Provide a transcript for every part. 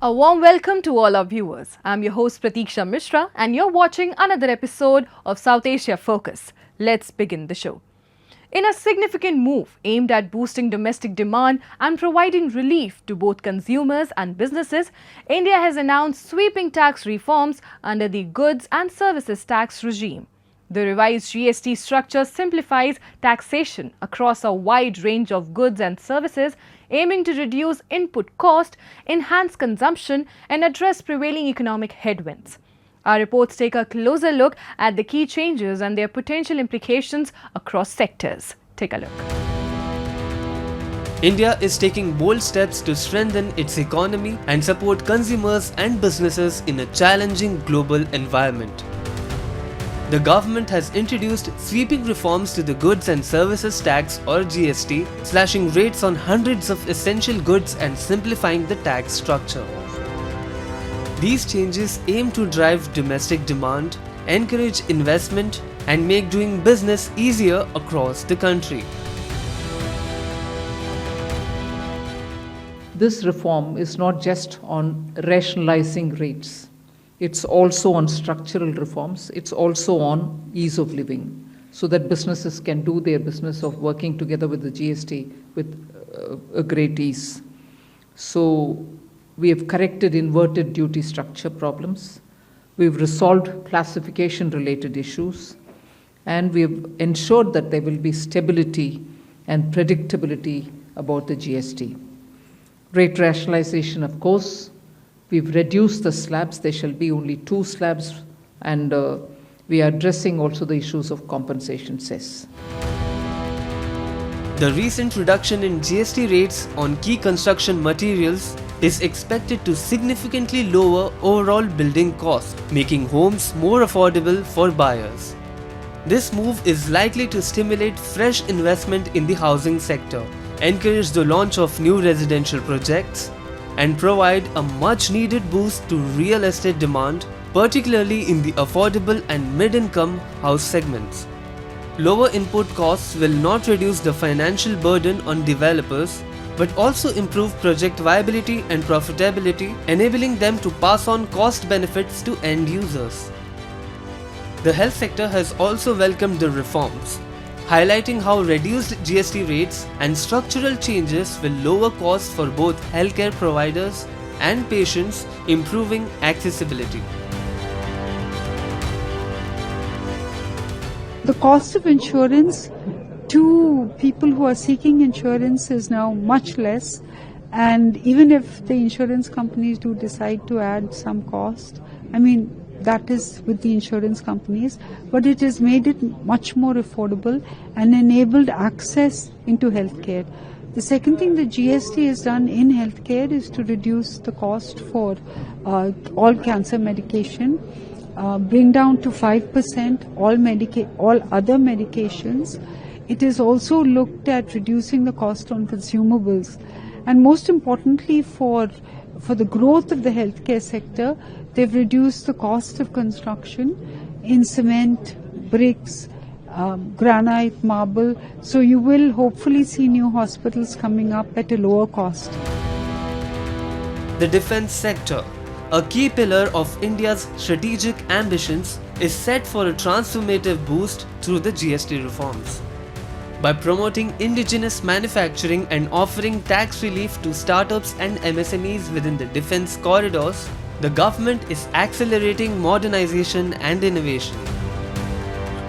A warm welcome to all our viewers. I'm your host Pratiksha Mishra and you're watching another episode of South Asia Focus. Let's begin the show. In a significant move aimed at boosting domestic demand and providing relief to both consumers and businesses, India has announced sweeping tax reforms under the goods and services tax regime. The revised GST structure simplifies taxation across a wide range of goods and services, aiming to reduce input cost, enhance consumption, and address prevailing economic headwinds. Our reports take a closer look at the key changes and their potential implications across sectors. Take a look. India is taking bold steps to strengthen its economy and support consumers and businesses in a challenging global environment. The government has introduced sweeping reforms to the Goods and Services Tax or GST, slashing rates on hundreds of essential goods and simplifying the tax structure. These changes aim to drive domestic demand, encourage investment, and make doing business easier across the country. This reform is not just on rationalizing rates. It's also on structural reforms. It's also on ease of living, so that businesses can do their business of working together with the GST with a great ease. So we have corrected inverted duty structure problems. We've resolved classification related issues, and we've ensured that there will be stability and predictability about the GST. Rate rationalization, of course. We've reduced the slabs. There shall be only 2 slabs, and we are addressing also the issues of compensation cess. The recent reduction in GST rates on key construction materials is expected to significantly lower overall building costs, making homes more affordable for buyers. This move is likely to stimulate fresh investment in the housing sector, encourage the launch of new residential projects, and provide a much-needed boost to real estate demand, particularly in the affordable and mid-income house segments. Lower input costs will not reduce the financial burden on developers, but also improve project viability and profitability, enabling them to pass on cost benefits to end users. The health sector has also welcomed the reforms, highlighting how reduced GST rates and structural changes will lower costs for both healthcare providers and patients, improving accessibility. The cost of insurance to people who are seeking insurance is now much less, and even if the insurance companies do decide to add some cost, that is with the insurance companies, but it has made it much more affordable and enabled access into healthcare. The second thing the GST has done in healthcare is to reduce the cost for all cancer medication, bring down to 5% all other medications. It has also looked at reducing the cost on consumables, and most importantly for the growth of the healthcare sector, they've reduced the cost of construction in cement, bricks, granite, marble. So you will hopefully see new hospitals coming up at a lower cost. The defense sector, a key pillar of India's strategic ambitions, is set for a transformative boost through the GST reforms. By promoting indigenous manufacturing and offering tax relief to startups and MSMEs within the defense corridors, the government is accelerating modernization and innovation.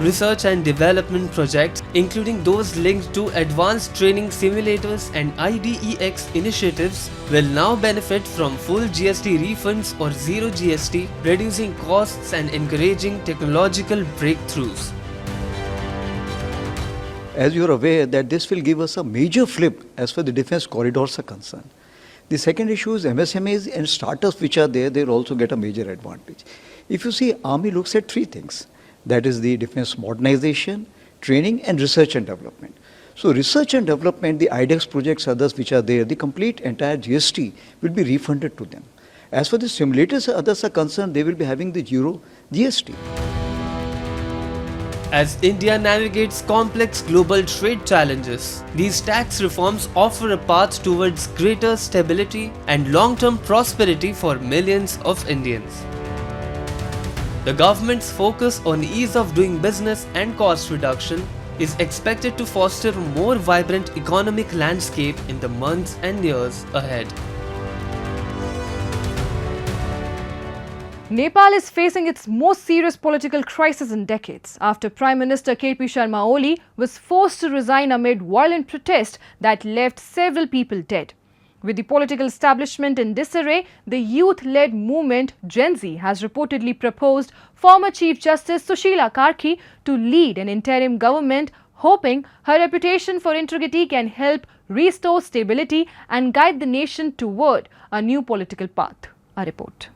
Research and development projects, including those linked to advanced training simulators and IDEX initiatives, will now benefit from full GST refunds or zero GST, reducing costs and encouraging technological breakthroughs. As you are aware that this will give us a major flip as far as the defense corridors are concerned. The second issue is MSMEs and startups which are there, they'll also get a major advantage. If you see, Army looks at 3 things. That is the defense modernization, training and research and development. So research and development, the IDEX projects, others which are there, the complete entire GST will be refunded to them. As for the simulators, others are concerned, they will be having the zero GST. As India navigates complex global trade challenges, these tax reforms offer a path towards greater stability and long-term prosperity for millions of Indians. The government's focus on ease of doing business and cost reduction is expected to foster a more vibrant economic landscape in the months and years ahead. Nepal is facing its most serious political crisis in decades after Prime Minister KP Sharma Oli was forced to resign amid violent protest that left several people dead. With the political establishment in disarray, the youth-led movement Gen Z has reportedly proposed former Chief Justice Sushila Karki to lead an interim government, hoping her reputation for integrity can help restore stability and guide the nation toward a new political path. A report.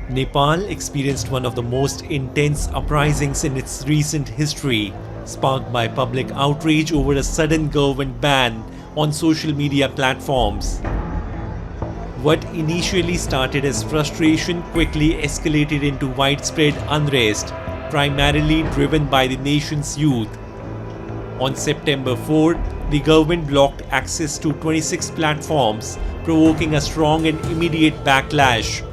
Nepal experienced one of the most intense uprisings in its recent history, sparked by public outrage over a sudden government ban on social media platforms. What initially started as frustration quickly escalated into widespread unrest, primarily driven by the nation's youth. On September 4, the government blocked access to 26 platforms, provoking a strong and immediate backlash.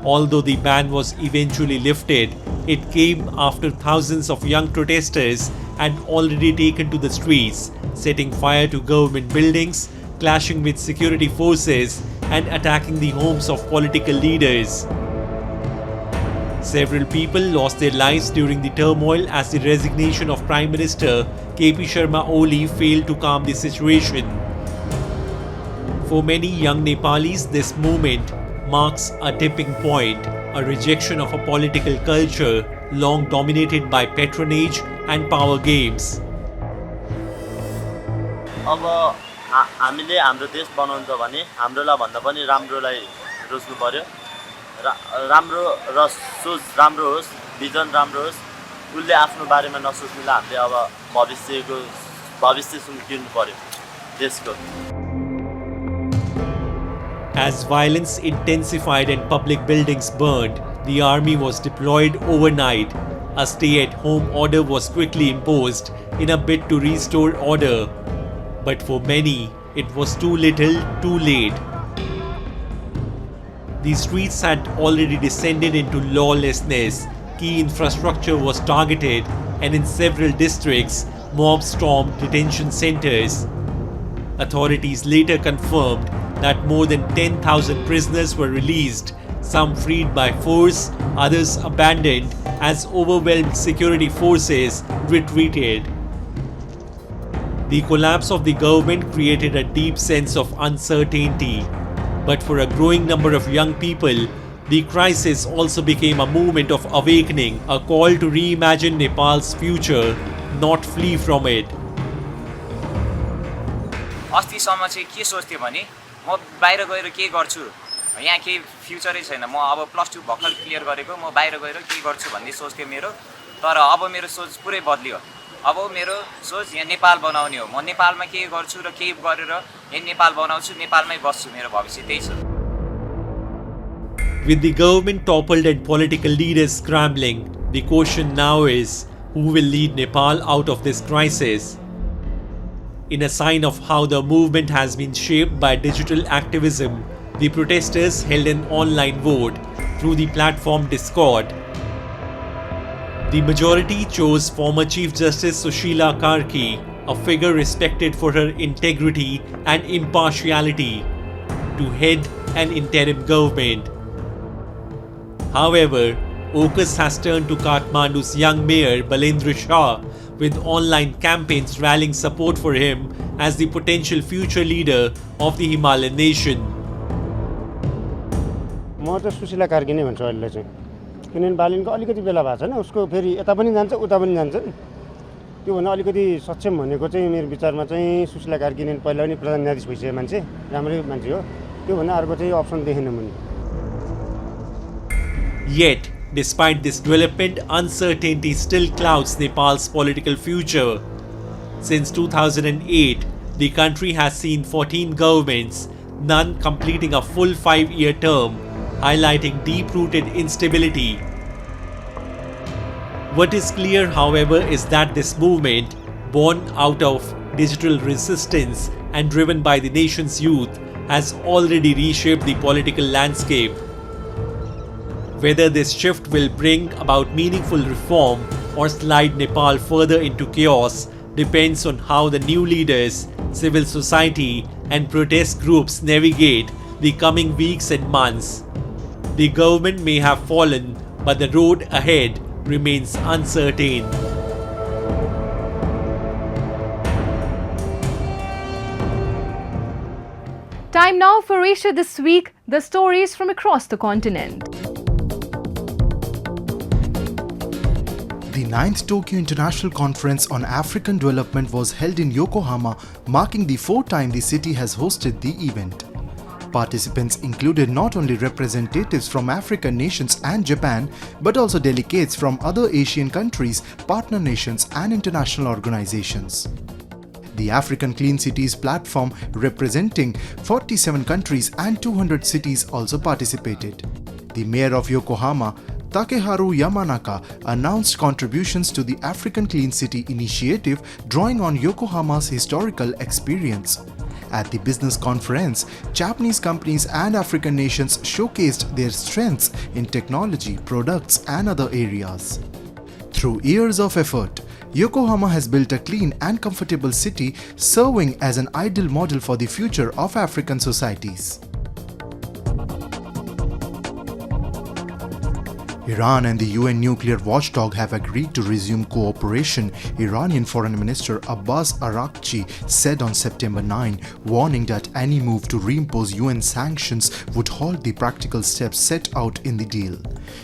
Although the ban was eventually lifted, it came after thousands of young protesters had already taken to the streets, setting fire to government buildings, clashing with security forces, and attacking the homes of political leaders. Several people lost their lives during the turmoil as the resignation of Prime Minister KP Sharma Oli failed to calm the situation. For many young Nepalis, this movement marks a tipping point, a rejection of a political culture long dominated by patronage and power games. अब हामीले हाम्रो देश बनाउनु छ भने हाम्रोलाई भन्दा पनि राम्रोलाई रोज्नु पर्यो राम्रो र सोच राम्रो होस् भिजन राम्रो होस् उले आफ्नो बारेमा नसोच्नुलाई हामीले अब भविष्य सुनिनु पर्यो देशको. As violence intensified and public buildings burned, the army was deployed overnight. A stay-at-home order was quickly imposed in a bid to restore order. But for many, it was too little, too late. The streets had already descended into lawlessness. Key infrastructure was targeted, and in several districts, mobs stormed detention centers. Authorities later confirmed that more than 10,000 prisoners were released, some freed by force, others abandoned as overwhelmed security forces retreated. The collapse of the government created a deep sense of uncertainty. But for a growing number of young people, the crisis also became a movement of awakening, a call to reimagine Nepal's future, not flee from it. अस्तिसम्म चाहिँ के सोच्थेँ भने म बाहिर गएर के गर्छु यहाँ केही फ्युचरै छैन म अब +2 भर्खर क्लियर गरेको म बाहिर गएर के गर्छु भन्ने सोच्थेँ मेरो तर अब मेरो सोच पुरै बदलियो अब मेरो सोच यहाँ नेपाल बनाउने हो म नेपालमा के गर्छु र के गरेर यहाँ नेपाल बनाउँछु नेपालमै बस्छु मेरो भविष्य त्यही छ. With the government toppled and political leaders scrambling, the question now is who will lead Nepal out of this crisis? In a sign of how the movement has been shaped by digital activism, the protesters held an online vote through the platform Discord. The majority chose former Chief Justice Sushila Karki, a figure respected for her integrity and impartiality, to head an interim government. However, focus has turned to Kathmandu's young mayor Balendra Shah, with online campaigns rallying support for him as the potential future leader of the Himalayan nation. म त सुशीला कार्की नै भन्छु अहिले चाहिँ किनभने बालिनको अलिकति बेला भएको छैन उसको फेरि यता पनि जान्छ उता पनि जान्छ त्यो भन्दा अलिकति सक्षम भनेको चाहिँ मेरो विचारमा चाहिँ सुशीला कार्की नै पहिला पनि प्रधान न्यायाधीश भइसकेको मान्छे राम्रै मान्छे हो त्यो भन्दा अर्को चाहिँ अप्सन देखेन मैले. Yet, despite this development, uncertainty still clouds Nepal's political future. Since 2008, the country has seen 14 governments, none completing a full 5-year term, highlighting deep-rooted instability. What is clear, however, is that this movement, born out of digital resistance and driven by the nation's youth, has already reshaped the political landscape. Whether this shift will bring about meaningful reform or slide Nepal further into chaos depends on how the new leaders, civil society, and protest groups navigate the coming weeks and months. The government may have fallen, but the road ahead remains uncertain. Time now for Asia This Week, the stories from across the continent. The 9th Tokyo International Conference on African Development was held in Yokohama, marking the 4th time the city has hosted the event. Participants included not only representatives from African nations and Japan, but also delegates from other Asian countries, partner nations, and international organizations. The African Clean Cities platform, representing 47 countries and 200 cities, also participated. The mayor of Yokohama, Takeharu Yamanaka, announced contributions to the African Clean City initiative, drawing on Yokohama's historical experience. At the business conference, Japanese companies and African nations showcased their strengths in technology, products, and other areas. Through years of effort, Yokohama has built a clean and comfortable city, serving as an ideal model for the future of African societies. Iran and the UN nuclear watchdog have agreed to resume cooperation, Iranian Foreign Minister Abbas Araghchi said on September 9, warning that any move to reimpose UN sanctions would halt the practical steps set out in the deal.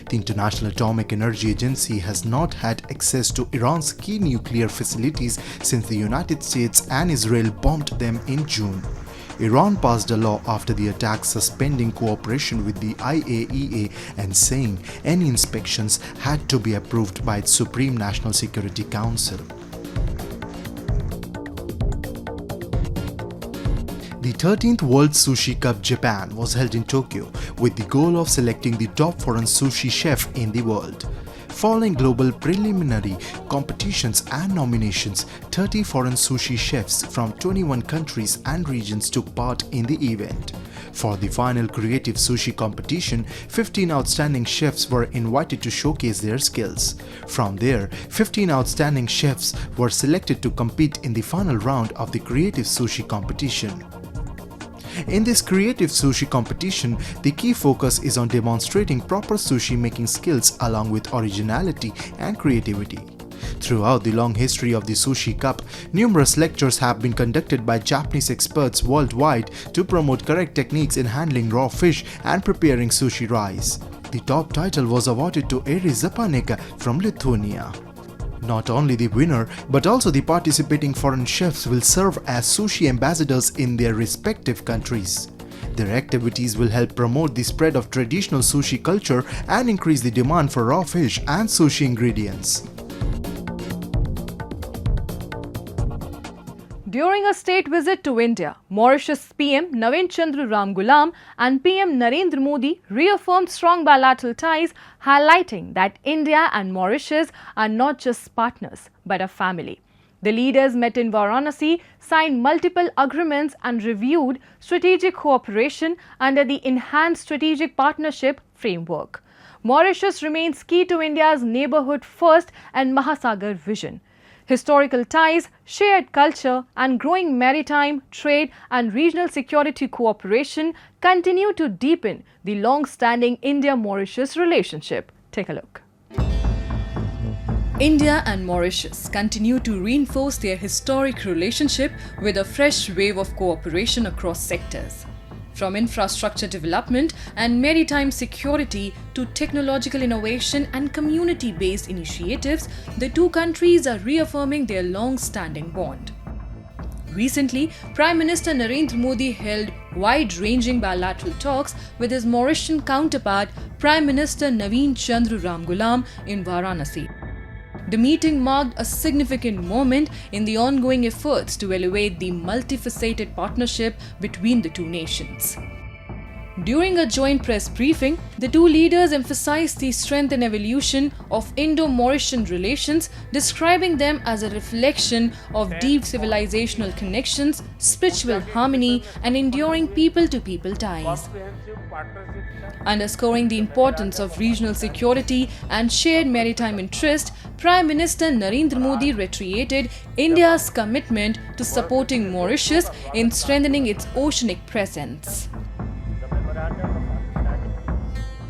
The International Atomic Energy Agency has not had access to Iran's key nuclear facilities since the United States and Israel bombed them in June. Iran passed a law after the attack suspending cooperation with the IAEA and saying any inspections had to be approved by its Supreme National Security Council. The 13th World Sushi Cup Japan was held in Tokyo with the goal of selecting the top foreign sushi chef in the world. Following global preliminary competitions and nominations, 30 foreign sushi chefs from 21 countries and regions took part in the event. For the final creative sushi competition, 15 outstanding chefs were invited to showcase their skills. From there, 15 outstanding chefs were selected to compete in the final round of the creative sushi competition. In this creative sushi competition, the key focus is on demonstrating proper sushi making skills along with originality and creativity. Throughout the long history of the Sushi Cup, numerous lectures have been conducted by Japanese experts worldwide to promote correct techniques in handling raw fish and preparing sushi rice. The top title was awarded to Eri Zapaneka from Lithuania. Not only the winner, but also the participating foreign chefs will serve as sushi ambassadors in their respective countries. Their activities will help promote the spread of traditional sushi culture and increase the demand for raw fish and sushi ingredients. During a state visit to India, Mauritius PM Navin Chandra Ramgoolam and PM Narendra Modi reaffirmed strong bilateral ties, highlighting that India and Mauritius are not just partners but a family. The leaders met in Varanasi, signed multiple agreements and reviewed strategic cooperation under the Enhanced Strategic Partnership Framework. Mauritius remains key to India's neighbourhood first and Mahasagar vision. Historical ties, shared culture, and growing maritime, trade, and regional security cooperation continue to deepen the long-standing India-Mauritius relationship. Take a look. India and Mauritius continue to reinforce their historic relationship with a fresh wave of cooperation across sectors. From infrastructure development and maritime security to technological innovation and community-based initiatives, the two countries are reaffirming their long-standing bond. Recently, Prime Minister Narendra Modi held wide-ranging bilateral talks with his Mauritian counterpart, Prime Minister Navin Chandra Ramgoolam, in Varanasi. The meeting marked a significant moment in the ongoing efforts to elevate the multifaceted partnership between the two nations. During a joint press briefing, the two leaders emphasized the strength and evolution of Indo-Mauritian relations, describing them as a reflection of deep civilizational connections, spiritual harmony, and enduring people-to-people ties. Underscoring the importance of regional security and shared maritime interest, Prime Minister Narendra Modi reiterated India's commitment to supporting Mauritius in strengthening its oceanic presence.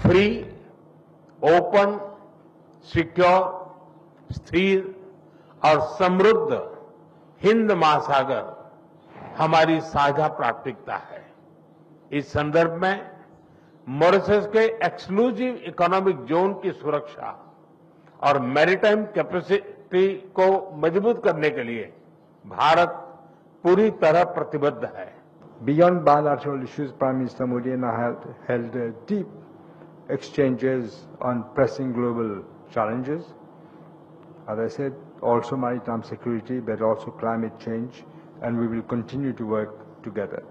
Free, open, secure, स्थिर और समृद्ध हिंद महासागर हमारी साझा प्राथमिकता है। इस संदर्भ में मॉरिशस के एक्सक्लूसिव इकोनॉमिक जोन की सुरक्षा और मैरीटाइम कैपेसिटी को मजबूत करने के लिए भारत पूरी तरह प्रतिबद्ध है। Beyond bilateral issues, Prime Minister Modi and I held deep exchanges on pressing global challenges. As I said, also maritime security, but also climate change, and we will continue to work together.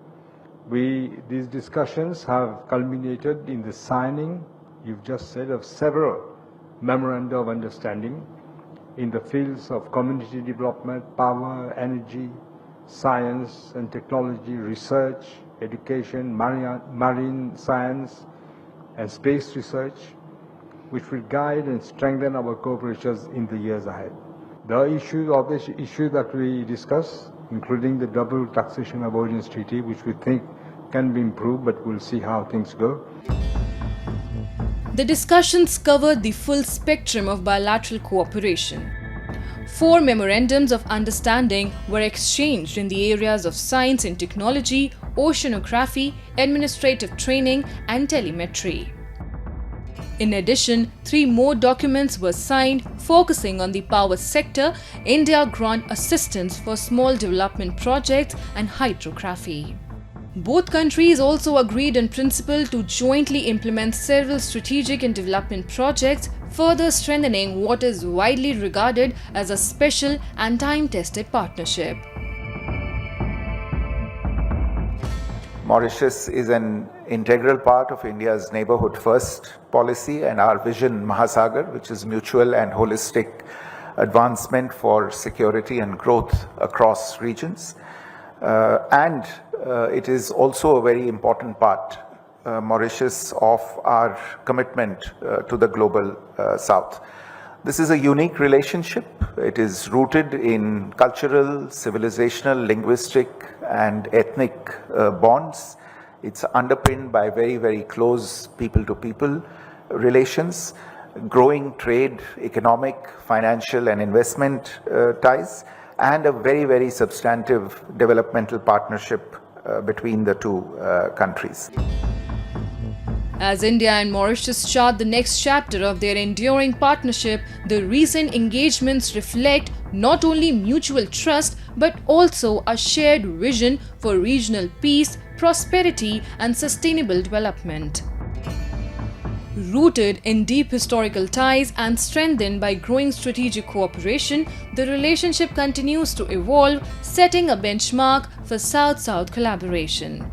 These discussions have culminated in the signing, you've just said, of several memoranda of understanding in the fields of community development, power, energy, science and technology, research, education, marine science and space research, which will guide and strengthen our cooperation in the years ahead. The obvious issues that we discuss, including the double taxation avoidance treaty, which we think can be improved, but we'll see how things go. The discussions covered the full spectrum of bilateral cooperation. 4 memorandums of understanding were exchanged in the areas of science and technology, oceanography, administrative training, and telemetry. In addition, 3 more documents were signed focusing on the power sector, India grant assistance for small development projects, and hydrography. Both countries also agreed in principle to jointly implement several strategic and development projects, further strengthening what is widely regarded as a special and time-tested partnership. Mauritius is an integral part of India's Neighbourhood First policy and our vision Mahasagar, which is mutual and holistic advancement for security and growth across regions. It is also a very important part, Mauritius, of our commitment to the global South. This is a unique relationship. It is rooted in cultural, civilizational, linguistic and ethnic bonds. It's underpinned by very, very close people-to-people relations, growing trade, economic, financial and investment ties, and a very, very substantive developmental partnership between the two countries. As India and Mauritius chart the next chapter of their enduring partnership, the recent engagements reflect not only mutual trust but also a shared vision for regional peace, prosperity, and sustainable development. Rooted in deep historical ties and strengthened by growing strategic cooperation, the relationship continues to evolve, setting a benchmark for South-South collaboration.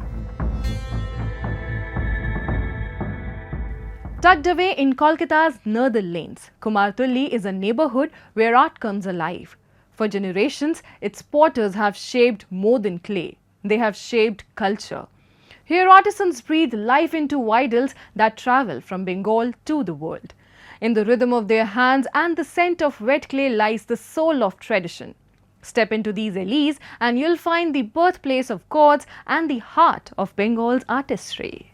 Tucked away in Kolkata's northern lanes, Kumartulli is a neighborhood where art comes alive. For generations, its potters have shaped more than clay. They have shaped culture. Here, artisans breathe life into idols that travel from Bengal to the world. In the rhythm of their hands and the scent of wet clay lies the soul of tradition. Step into these alleys and you'll find the birthplace of gods and the heart of Bengal's artistry.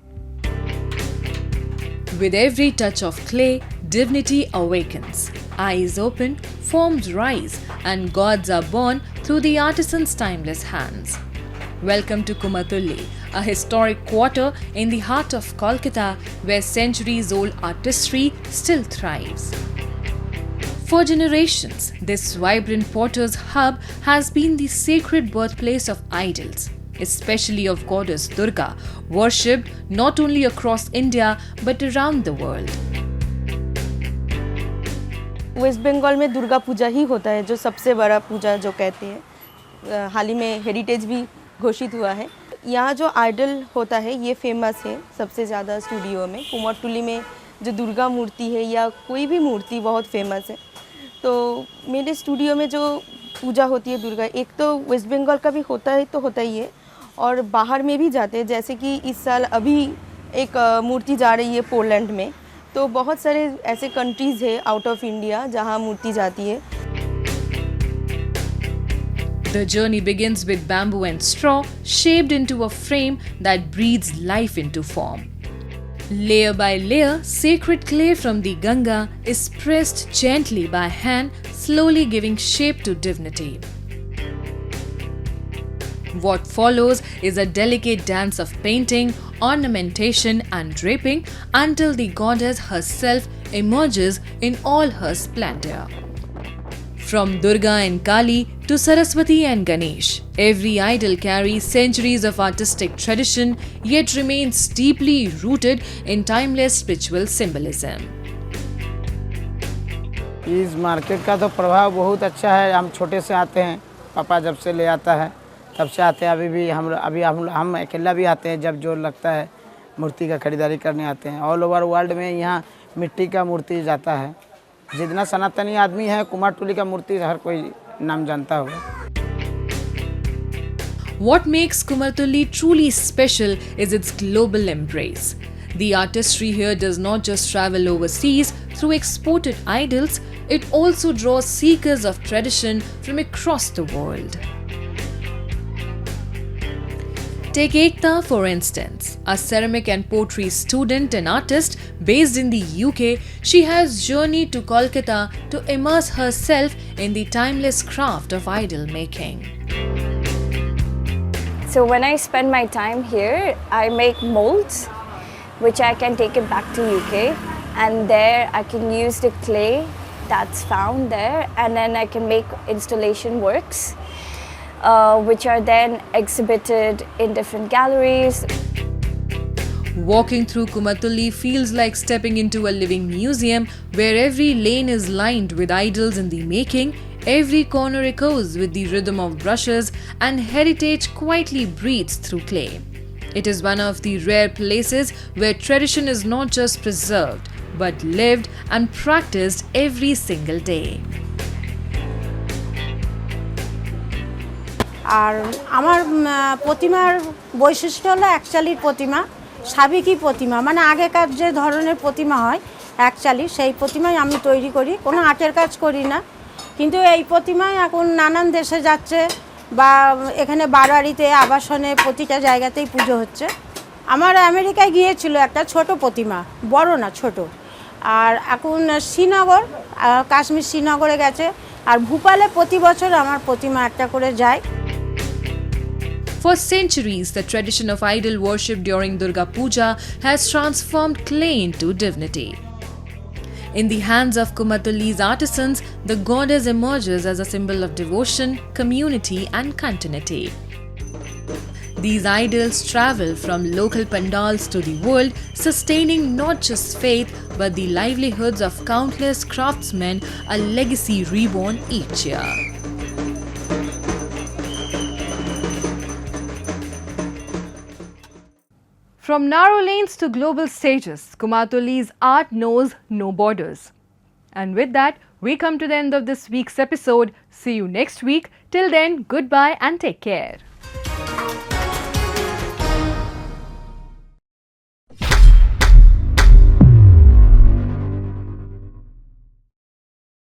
With every touch of clay, divinity awakens. Eyes open, forms rise, and gods are born through the artisan's timeless hands. Welcome to Kumartulli, a historic quarter in the heart of Kolkata where centuries-old artistry still thrives. For generations, this vibrant potter's hub has been the sacred birthplace of idols, especially of goddess Durga, worshipped not only across India but around the world. West Bengal में दुर्गा पूजा ही होता है जो सबसे बड़ा पूजा जो कहते हैं। हाल ही में हेरिटेज भी घोषित हुआ है। यहाँ जो आइडल होता है ये फेमस है सबसे ज़्यादा स्टूडियो में। कुमारटुली में जो दुर्गा मूर्ति है या कोई भी मूर्ति बहुत फेमस है। तो मेरे स्टूडियो में जो पूजा होती है दुर्गा, एक तो वेस्ट बंगाल का भी होता है तो होता ही है, और बाहर में भी जाते हैं। जैसे कि इस साल अभी एक मूर्ति जा रही है पोलैंड में, तो बहुत सारे ऐसे कंट्रीज़ है आउट ऑफ इंडिया जहाँ मूर्ति जाती है। The journey begins with bamboo and straw shaped into a frame that breathes life into form. Layer by layer, sacred clay from the Ganga is pressed gently by hand, slowly giving shape to divinity. What follows is a delicate dance of painting, ornamentation and draping until the goddess herself emerges in all her splendor. From Durga and Kali to Saraswati and Ganesh, every idol carries centuries of artistic tradition yet remains deeply rooted in timeless spiritual symbolism. इस market का तो प्रभाव बहुत अच्छा है। हम छोटे से आते हैं, पापा जब से ले आता है तब से आते हैं। हम अकेला भी आते हैं, जब जो लगता है मूर्ति का खरीदारी करने आते हैं। ऑल ओवर वर्ल्ड में यहाँ मिट्टी का मूर्ति जाता है। जितना सनातनी आदमी है, कुमारटुली का मूर्ति हर कोई नाम जानता होगा। What makes Kumartuli truly special is its global embrace. The artistry here does not just travel overseas through exported idols, it also draws seekers of tradition from across the world. Take Ekta for instance, a ceramic and pottery student and artist based in the UK. She has journeyed to Kolkata to immerse herself in the timeless craft of idol making. So when I spend my time here, I make molds, which I can take it back to UK, and there I can use the clay that's found there, and then I can make installation works. Which are then exhibited in different galleries. Walking through Kumartuli feels like stepping into a living museum where every lane is lined with idols in the making, every corner echoes with the rhythm of brushes, and heritage quietly breathes through clay. It is one of the rare places where tradition is not just preserved, but lived and practiced every single day. আর আমার প্রতিমার বৈশিষ্ট্য হলো একচালির প্রতিমা, সাবেকি প্রতিমা, মানে আগেকার যে ধরনের প্রতিমা হয় একচালি, সেই প্রতিমাই আমি তৈরি করি। কোনো আর্টের কাজ করি না, কিন্তু এই প্রতিমাই এখন নানান দেশে যাচ্ছে বা এখানে বাড়াড়িতে আবাসনে প্রতিটা জায়গাতেই পুজো হচ্ছে। আমার আমেরিকায় গিয়েছিল একটা ছোট প্রতিমা, বড় না ছোট, আর এখন শ্রীনগর, কাশ্মীর শ্রীনগরে গেছে, আর ভূপালে প্রতি বছর আমার প্রতিমা একটা করে যায়। For centuries, the tradition of idol worship during Durga Puja has transformed clay into divinity. In the hands of Kumartuli's artisans, the goddess emerges as a symbol of devotion, community, and continuity. These idols travel from local pandals to the world, sustaining not just faith but the livelihoods of countless craftsmen, a legacy reborn each year. From narrow lanes to global stages, Kumartuli's art knows no borders. And with that, we come to the end of this week's episode. See you next week. Till then, goodbye and take care.